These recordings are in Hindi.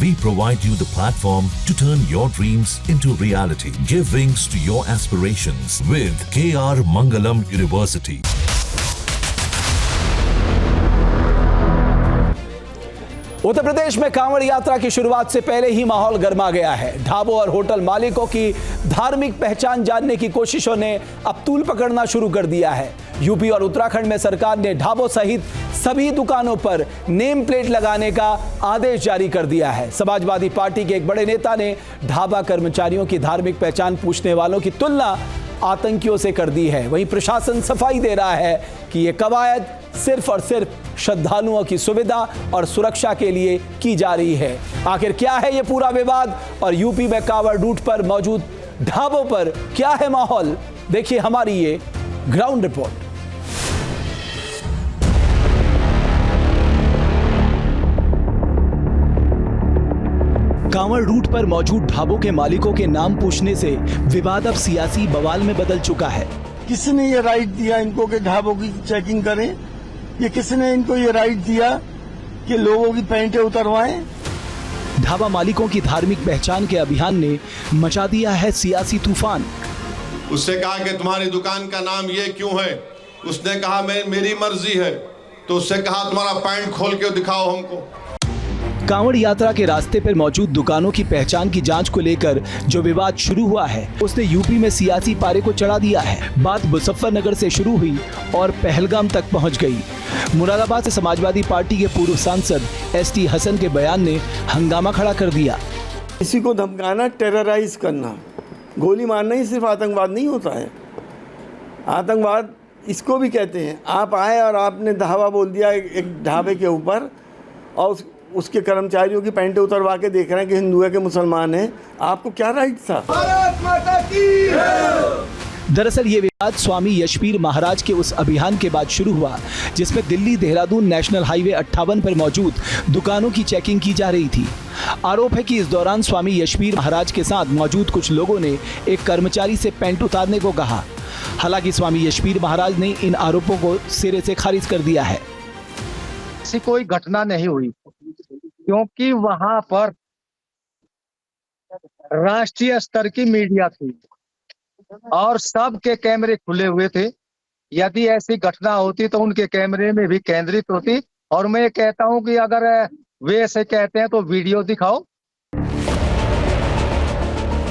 We provide you the platform to turn your dreams into reality. Give wings to your aspirations with KR Mangalam University. Uttar Pradesh में कांवड़ यात्रा की शुरुआत से पहले ही माहौल गर्मा गया है। ढाबों और होटल मालिकों की धार्मिक पहचान जानने की कोशिशों ने अब तूल पकड़ना शुरू कर दिया है। यूपी और उत्तराखंड में सरकार ने ढाबों सहित सभी दुकानों पर नेम प्लेट लगाने का आदेश जारी कर दिया है। समाजवादी पार्टी के एक बड़े नेता ने ढाबा कर्मचारियों की धार्मिक पहचान पूछने वालों की तुलना आतंकियों से कर दी है। वहीं प्रशासन सफाई दे रहा है कि यह कवायद सिर्फ और सिर्फ श्रद्धालुओं की सुविधा और सुरक्षा के लिए की जा रही है। आखिर क्या है यह पूरा विवाद और यूपी में कांवड़ रूट पर मौजूद ढाबों पर क्या है माहौल, देखिए हमारी ये ग्राउंड रिपोर्ट। कांवड़ रूट पर मौजूद ढाबों के मालिकों के नाम पूछने से विवाद अब सियासी बवाल में बदल चुका है। किसने ये राइट दिया इनको कि ढाबों की चेकिंग करें? ये किसने इनको ये राइट दिया कि लोगों की पैंटें उतरवाएं? ढाबा मालिकों की धार्मिक पहचान के अभियान ने मचा दिया है सियासी तूफान। उससे कहा कि तुम्हारी दुकान का नाम ये क्यों है? उसने कहा मेरी मर्जी है। तो उससे कहा तुम्हारा पैंट खोल के दिखाओ हमको। कांवड़ यात्रा के रास्ते पर मौजूद दुकानों की पहचान की जांच को लेकर जो विवाद शुरू हुआ है उसने यूपी में सियासी पारे को चढ़ा दिया है। बात मुजफ्फरनगर से शुरू हुई और पहलगाम तक पहुंच गई। मुरादाबाद से समाजवादी पार्टी के पूर्व सांसद ST हसन के बयान ने हंगामा खड़ा कर दिया। किसी को धमकाना, टेरराइज करना, गोली मारना ही सिर्फ आतंकवाद नहीं होता है। आतंकवाद इसको भी कहते हैं। आप आए और आपने ढाबा बोल दिया एक ढाबे के ऊपर और उसके कर्मचारियों की पैंटें उतरवा के देख रहे हैं कि हिंदू है कि मुसलमान है। आपको क्या राइट था? भारत माता की। दरअसल ये विवाद स्वामी यशपीर महाराज के उस अभियान के बाद शुरू हुआ जिसमें दिल्ली देहरादून नेशनल हाईवे 58 पर मौजूद दुकानों की चेकिंग की जा रही थी। आरोप है कि इस दौरान स्वामी यशपीर महाराज के साथ मौजूद कुछ लोगों ने एक कर्मचारी से पैंट उतारने को कहा। हालांकि स्वामी यशपीर महाराज ने इन आरोपों को सिरे से खारिज कर दिया है। ऐसी कोई घटना नहीं हुई क्योंकि वहां पर राष्ट्रीय स्तर की मीडिया थी और सबके कैमरे खुले हुए थे। यदि ऐसी घटना होती तो उनके कैमरे में भी केंद्रित होती। और मैं कहता हूं कि अगर वे ऐसे कहते हैं तो वीडियो दिखाओ।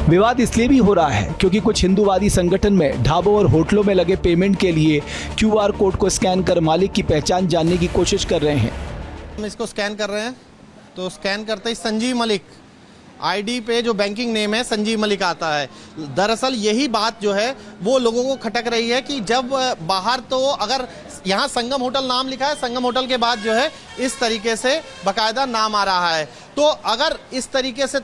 विवाद इसलिए भी हो रहा है क्योंकि कुछ हिंदूवादी संगठन में ढाबों और होटलों में लगे पेमेंट के लिए QR कोड को स्कैन कर मालिक की पहचान जानने की कोशिश कर रहे हैं। हम इसको स्कैन कर रहे हैं तो स्कैन करते ही संजीव मलिक आईडी पे जो बैंकिंग नेम है संजीव मलिक आता है। दरअसल यही बात जो है वो लोगों को खटक रही है कि जब बाहर तो अगर यहाँ संगम होटल नाम लिखा है, संगम होटल के बाद जो है इस तरीके से बाकायदा नाम आ रहा है, तो अगर इस तरीके से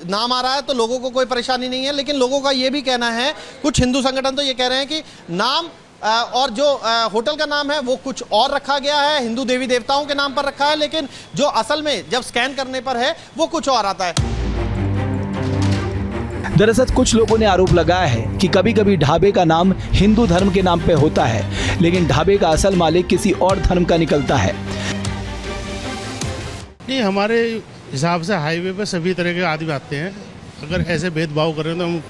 नाम आ रहा है तो लोगों को कोई परेशानी नहीं है। लेकिन लोगों का ये भी कहना है, कुछ हिंदू संगठन तो ये कह रहे हैं कि नाम और जो होटल का नाम है वो कुछ और रखा गया है, हिंदू देवी देवताओं के नाम पर रखा है, लेकिन जो असल में जब स्कैन करने पर है वो कुछ और आता है। दरअसल कुछ लोगों ने आरोप लगाया है कि कभी कभी ढाबे का नाम हिंदू धर्म के नाम पे होता है लेकिन ढाबे का असल मालिक किसी और धर्म का निकलता है। नहीं, हमारे हिसाब से हाईवे पे सभी तरह के आदमी आते हैं। अगर ऐसे भेदभाव करें तो हम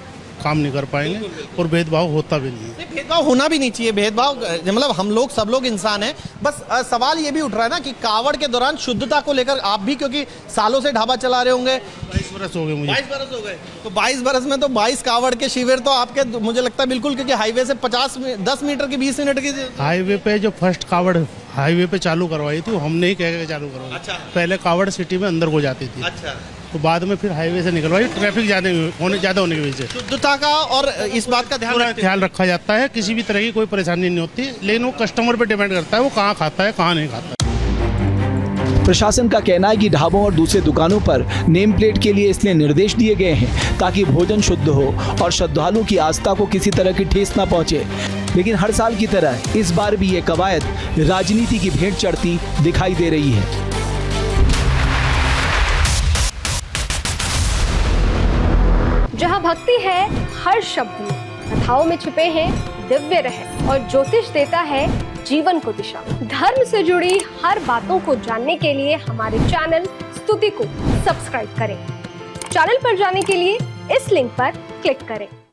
काम नहीं कर पाएंगे और भेदभाव होता भी नहीं है। भेदभाव होना भी नहीं चाहिए। भेदभाव मतलब हम लोग सब लोग इंसान हैं। बस सवाल ये भी उठ रहा है ना कि कावड़ के दौरान शुद्धता को लेकर आप भी, क्योंकि सालों से ढाबा चला रहे होंगे। 22 बरस हो गए मुझे। 22 बरस हो गए तो 22 बरस में तो 22 कावड़ के शिविर तो आपके, मुझे लगता है बिल्कुल, क्योंकि हाईवे से 10 मीटर की 20 मिनट की हाईवे पे जो फर्स्ट कावड़ हाईवे पे चालू करवाई थी वो हमने ही कह के चालू करवाई। अच्छा। पहले कावड़ सिटी में अंदर को जाती थी। अच्छा। तो बाद में फिर हाईवे से निकलवाई, ट्रैफिक ज्यादा होने की वजह से। शुद्धता का और इस बात का ख्याल रखा जाता है। किसी भी तरह की कोई परेशानी नहीं होती, लेकिन वो कस्टमर पे डिपेंड करता है वो कहाँ खाता है कहाँ नहीं खाता। प्रशासन का कहना है कि ढाबों और दूसरे दुकानों पर नेम प्लेट के लिए इसलिए निर्देश दिए गए हैं ताकि भोजन शुद्ध हो और श्रद्धालुओं की आस्था को किसी तरह की ठेस न पहुंचे। लेकिन हर साल की तरह इस बार भी ये कवायद राजनीति की भेंट चढ़ती दिखाई दे रही है। जहाँ भक्ति है हर शब्द में, कथाओं में छुपे हैं दिव्य रहस्य और ज्योतिष देता है जीवन को दिशा। धर्म से जुड़ी हर बातों को जानने के लिए हमारे चैनल प्रस्तुति को सब्सक्राइब करें। चैनल पर जाने के लिए इस लिंक पर क्लिक करें।